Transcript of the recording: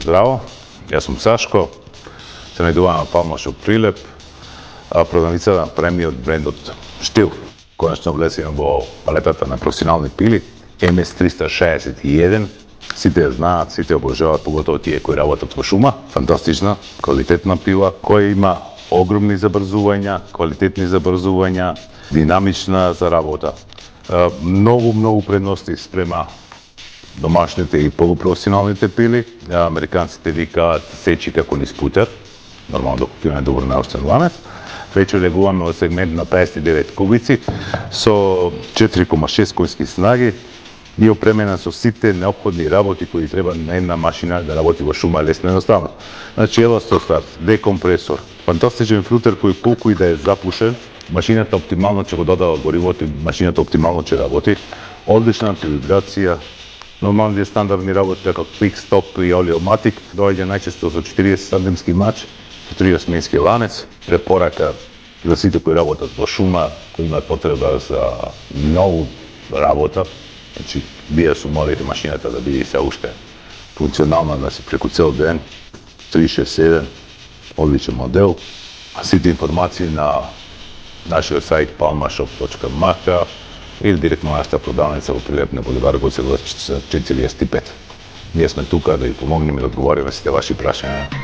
Здраво, јас сум Сашко, се најдувам на Palma Shop Прилеп, продавница на премиот брендот Штил. Конечно влеземе во палетата на професионални пили, MS361, сите ја знаат, сите обожаваат, поготово тие кои работат во шума. Фантастична, квалитетна пила, која има огромни забрзувања, квалитетни забрзувања, динамична за работа. Многу предности спрема домашните и полупрофесионалните пили. Американците викаат сечи како низ путер, нормално доколку имаме добро наустен ламец. Веќе легуваме во сегмент на 59 кубици со 4,6 конски снаги и опремена со сите неопходни работи кои треба на една машина да работи во шума лесно и едноставно. Значи еластостат, декомпресор, фантастичен филтер кој колку и да е запушен, машината оптимално ќе го додава горивото и машината оптимално ќе работи. Одлична антивибрација, нормални стандардни работи како Quick Stop и Oleomatic, доаѓа најчесто со 40 сандемски мач, со 30 сменски ланец. Препорака за сите кои работат во шума, кои имаат потреба за многу работа, значи вие су молите машината да биде се уште функционална, да се преку цел ден, 367, одличен модел. Сите информации на нашиот сајт palmashop.mk или директно нашата продавница во Прилеп на булевар Гоце Делчев 45. Ние сме тука да ви помогнеме да одговориме сите ваши прашања.